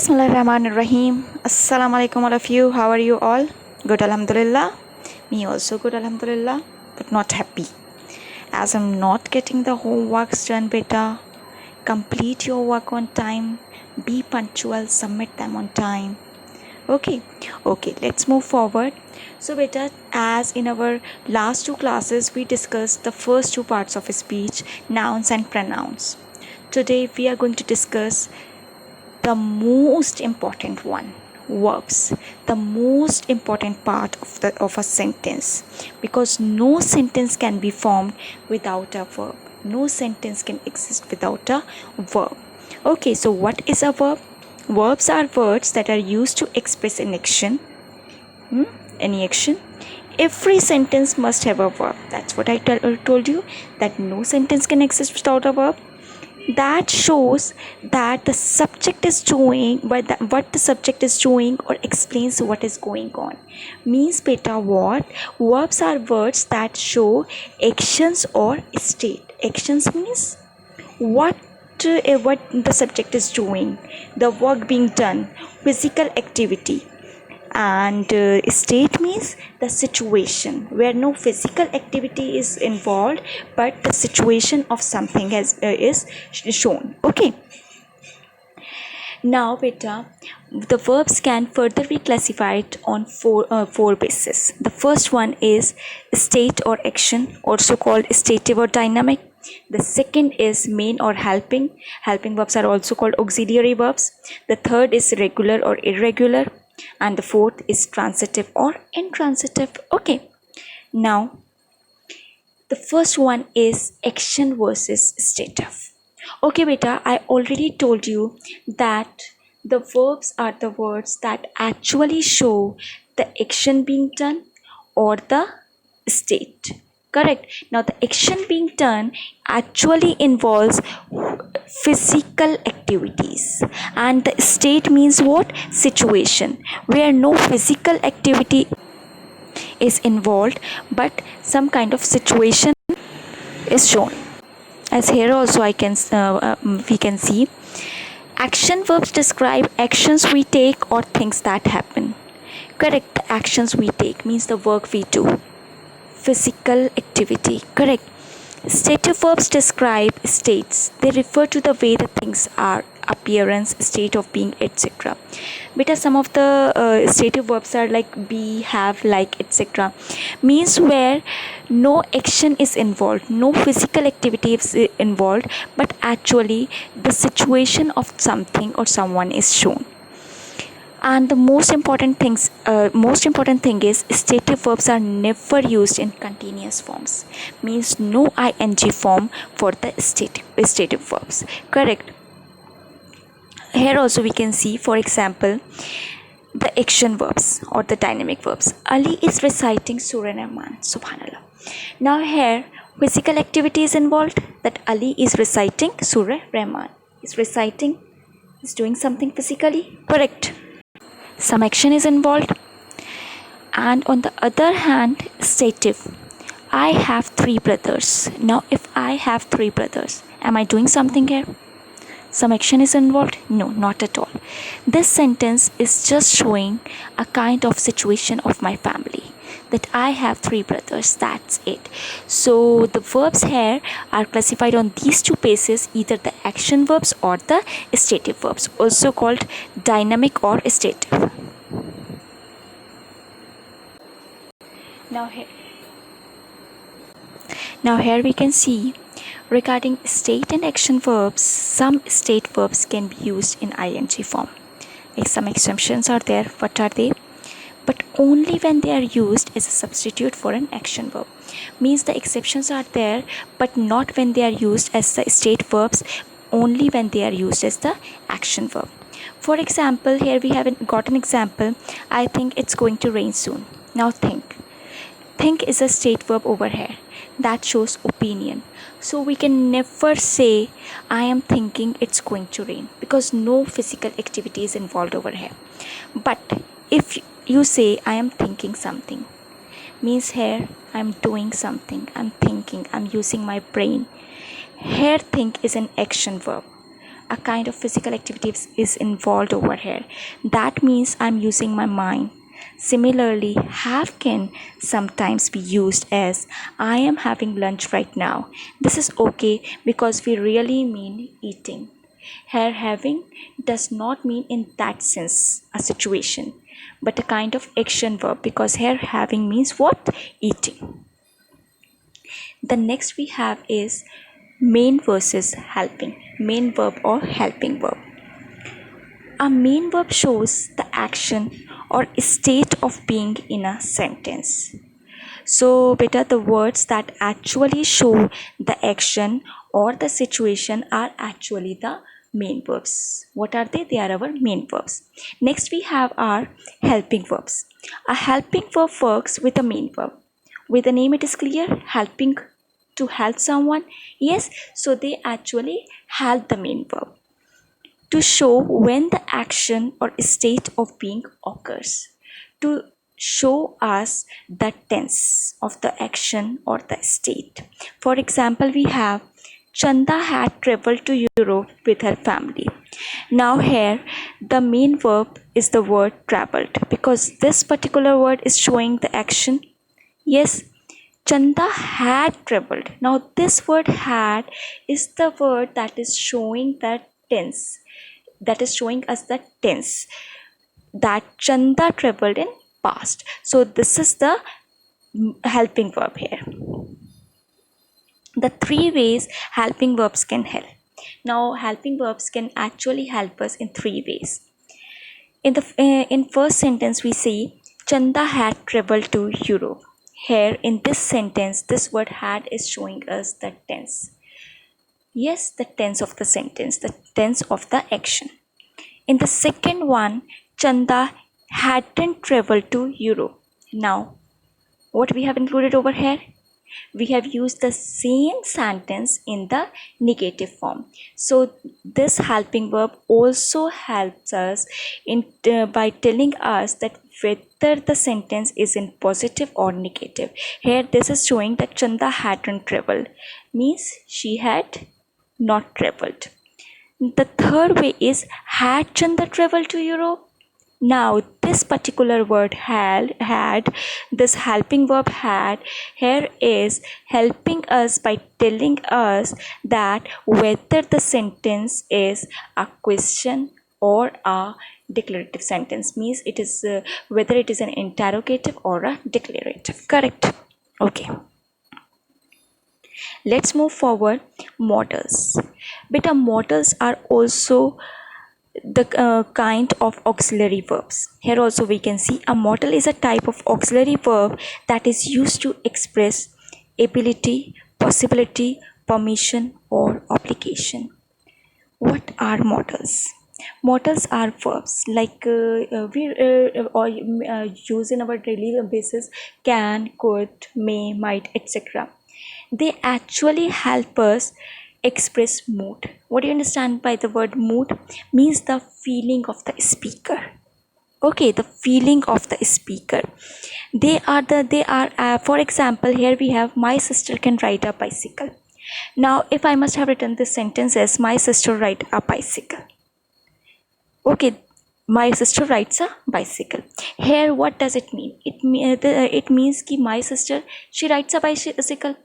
Bismillahirrahmanirrahim. Assalamu alaikum all of you. How are you all? Good, alhamdulillah. Me also good, alhamdulillah, but not happy as I'm not getting the homeworks done. Beta, complete your work on time, be punctual, submit them on time. Okay, let's move forward. So beta, as in our last two classes we discussed the first two parts of speech, nouns and pronouns. Today we are going to discuss the most important one, verbs, the most important part of a sentence, because no sentence can be formed without a verb. No sentence can exist without a verb. Okay, so what is a verb? Verbs are words that are used to express an action, any action. Every sentence must have a verb. That's what I told you, that no sentence can exist without a verb. That shows that the subject is doing what the subject is doing, or explains what is going on. Means beta, what verbs are words that show actions or state. Actions means what the subject is doing, the work being done, physical activity. And state means the situation where no physical activity is involved, but the situation of something is shown. Okay, now beta, the verbs can further be classified on four bases. The first one is state or action, also called stative or dynamic. The second is main or helping verbs are also called auxiliary verbs. The third is regular or irregular, and the fourth is transitive or intransitive. Okay, now the first one is action versus stative. Okay beta, I already told you that the verbs are the words that actually show the action being done or the state. Correct. Now the action being done actually involves physical activities, and the state means what? Situation where no physical activity is involved, but some kind of situation is shown. As here also we can see action verbs describe actions we take or things that happen. Correct. The actions we take means the work we do, physical activity. Correct. Stative verbs describe states. They refer to the way the things are, appearance, state of being, etc. Beta, some of the stative verbs are like be, have, like, etc. Means where no action is involved, no physical activity is involved, but actually the situation of something or someone is shown. And the most important thing is stative verbs are never used in continuous forms. Means no ing form for the stative verbs. Correct. Here also we can see, for example, the action verbs or the dynamic verbs. Ali is reciting Surah Rahman. Subhanallah. Now here physical activity is involved, that Ali is reciting Surah Rahman. Is doing something physically. Correct. Some action is involved. And on the other hand, stative, I have 3 brothers. Now if I have 3 brothers, am I doing something here? Some action is involved? No, not at all. This sentence is just showing a kind of situation of my family, that I have 3 brothers, that's it. So the verbs here are classified on these two bases, either the action verbs or the stative verbs, also called dynamic or stative. Now here we can see, regarding state and action verbs, some state verbs can be used in ing form. Like some exemptions are there. What are they? But only when they are used as a substitute for an action verb. Means the exceptions are there, but not when they are used as the state verbs, only when they are used as the action verb. For example, here we have got an example. I think it's going to rain soon. Now think. Think is a state verb over here. That shows opinion. So we can never say I am thinking it's going to rain, because no physical activity is involved over here. But if you say I am thinking something, means here I am doing something, I'm thinking, I'm using my brain. Here think is an action verb, a kind of physical activity is involved over here. That means I'm using my mind. Similarly, have can sometimes be used as I am having lunch right now. This is okay because we really mean eating. Here having does not mean in that sense a situation, but a kind of action verb, because here having means what? Eating. The next we have is main versus helping. Main verb or helping verb. A main verb shows the action or state of being in a sentence. So, beta, the words that actually show the action or the situation are actually the main verbs. What are they? They are our main verbs. Next, we have our helping verbs. A helping verb works with a main verb. With the name, it is clear, helping to help someone. Yes, so they actually help the main verb to show when the action or state of being occurs, to show us the tense of the action or the state. For example, we have Chanda had traveled to Europe with her family. Now here the main verb is the word traveled, because this particular word is showing the action. Yes, Chanda had traveled. Now this word had is the word that is showing the tense, that is showing us the tense, that Chanda traveled in past. So this is the helping verb here. The three ways helping verbs can help. Now helping verbs can actually help us in three ways. In first sentence we say Chanda had traveled to Europe. Here in this sentence, this word had is showing us the tense. Yes, the tense of the sentence, the tense of the action. In the second one, Chanda hadn't traveled to Europe. Now, what we have included over here? We have used the same sentence in the negative form. So this helping verb also helps us in by telling us that whether the sentence is in positive or negative. Here this is showing that Chanda hadn't traveled, means she had not traveled. The third way is had Chanda traveled to Europe? Now this particular word had this helping verb had here is helping us by telling us that whether the sentence is a question or a declarative sentence, means it is whether it is an interrogative or a declarative. Correct? Okay. Let's move forward. Modals. Beta, modals are also the kind of auxiliary verbs. Here also we can see a modal is a type of auxiliary verb that is used to express ability, possibility, permission or obligation. What are modals? Modals are verbs like we use in our daily basis: can, could, may, might, etc. They actually help us express mood. What do you understand by the word mood? Means the feeling of the speaker. Okay, the feeling of the speaker. For example, here we have my sister can ride a bicycle. Now if I must have written this sentence as my sister ride a bicycle. Okay, my sister rides a bicycle. Here what does it mean? It means ki my sister, she rides a bicycle.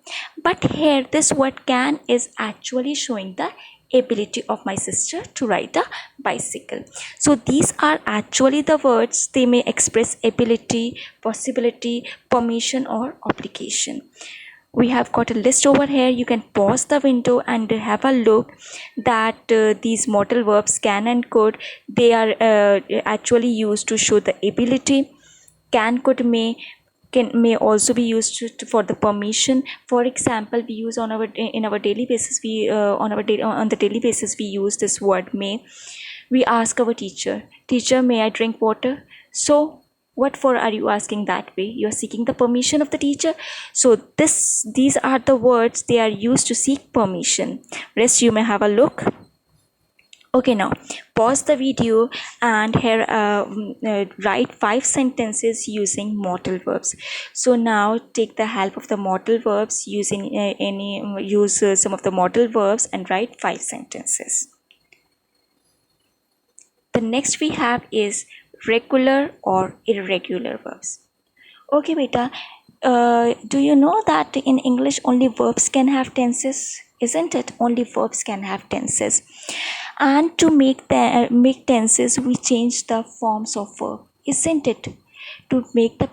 But here this word can is actually showing the ability of my sister to ride a bicycle. So these are actually the words. They may express ability, possibility, permission or obligation. We have got a list over here. You can pause the window and have a look that these modal verbs can and could, they are actually used to show the ability. Can, could, may also be used for the permission. For example, we use on our daily basis, on the daily basis we use this word may. We ask our teacher, may I drink water? So what for are you asking that way? You are seeking the permission of the teacher. So these are the words, they are used to seek permission. Rest you may have a look. Okay, now pause the video and here write 5 sentences using modal verbs. So now take the help of the modal verbs, using use some of the modal verbs and write 5 sentences. The next we have is regular or irregular verbs. Okay, beta. Do you know that in English only verbs can have tenses? Isn't it? Only verbs can have tenses. And to make tenses, we change the forms of verb. Isn't it? To make the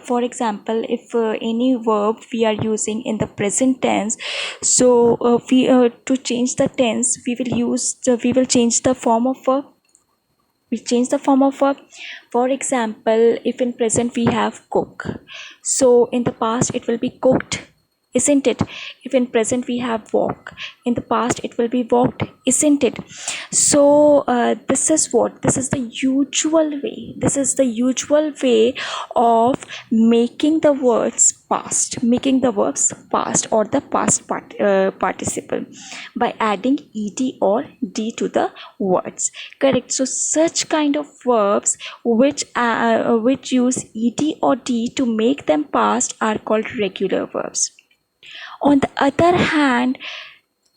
for example, if any verb we are using in the present tense, so we to change the tense, we will change the form of verb. We change the form of verb. For example, if in present we have cook, so in the past it will be cooked, isn't it? If in present we have walk, in the past it will be walked, isn't it? So this is what, this is the usual way, this is the usual way of making the words past, making the verbs past or the past participle by adding ed or d to the words. Correct. So such kind of verbs which use ed or d to make them past are called regular verbs. On the other hand,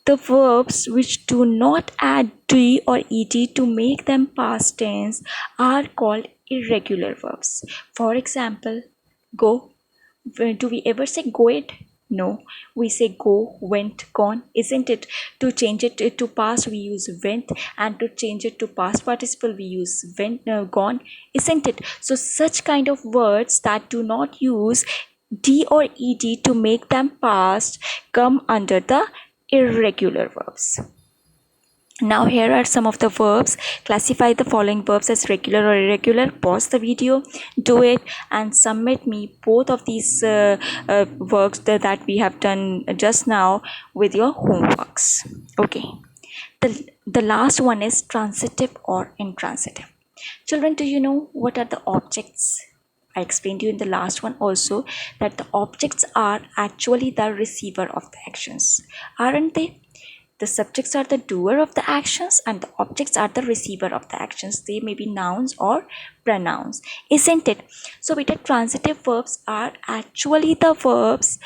the verbs which do not add d or ed to make them past tense are called irregular verbs. For example, go. Do we ever say go it? No, we say go, went, gone, isn't it? To change it to past, we use went, and to change it to past participle, we use went, gone, isn't it? So such kind of words that do not use d or ed to make them past come under the irregular verbs. Now here are some of the verbs. Classify the following verbs as regular or irregular. Pause the video, do it, and submit me both of these works that we have done just now with your homeworks. Okay. The last one is transitive or intransitive. Children, do you know what are the objects? I explained to you in the last one also that the objects are actually the receiver of the actions, aren't they? The subjects are the doer of the actions and the objects are the receiver of the actions. They may be nouns or pronouns, isn't it? So with the transitive verbs are actually the verbs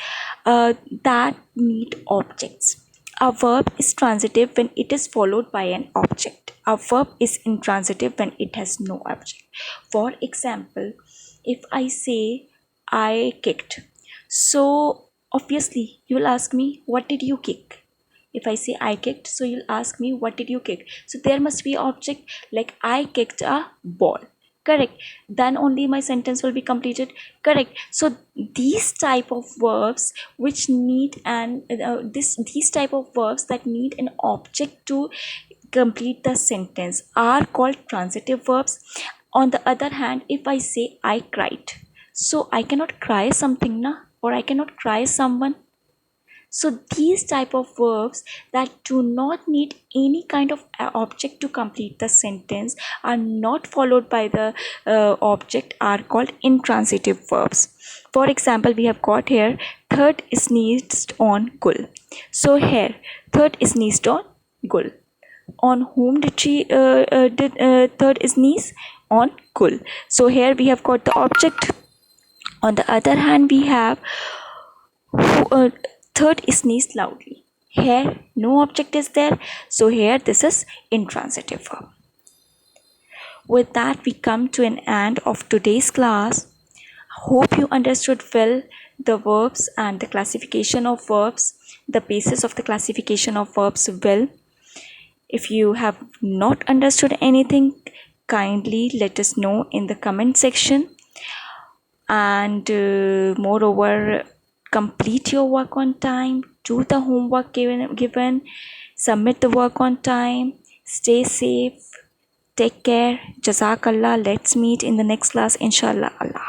that need objects. A verb is transitive when it is followed by an object. A verb is intransitive when it has no object. For example, if I say I kicked, so obviously you will ask me, what did you kick? If I say I kicked, so you'll ask me, what did you kick? So there must be object, like I kicked a ball. Correct. Then only my sentence will be completed. Correct. So these type of verbs which need these type of verbs that need an object to complete the sentence are called transitive verbs. On the other hand, if I say I cried, so I cannot cry something, na, or I cannot cry someone. So these type of verbs that do not need any kind of object to complete the sentence are not followed by the object are called intransitive verbs. For example, we have got here third sneezed on Gul. So here third sneezed on Gul. On whom did she third sneeze? On Gul. So here we have got the object. On the other hand, we have who, third sneeze loudly. Here no object is there, so here this is intransitive verb. With that we come to an end of today's class. Hope you understood well the verbs and the classification of verbs, the basis of the classification of verbs well. If you have not understood anything, kindly let us know in the comment section. And moreover, complete your work on time, do the homework given, submit the work on time, stay safe, take care, Jazakallah. Let's meet in the next class, inshallah. Allah.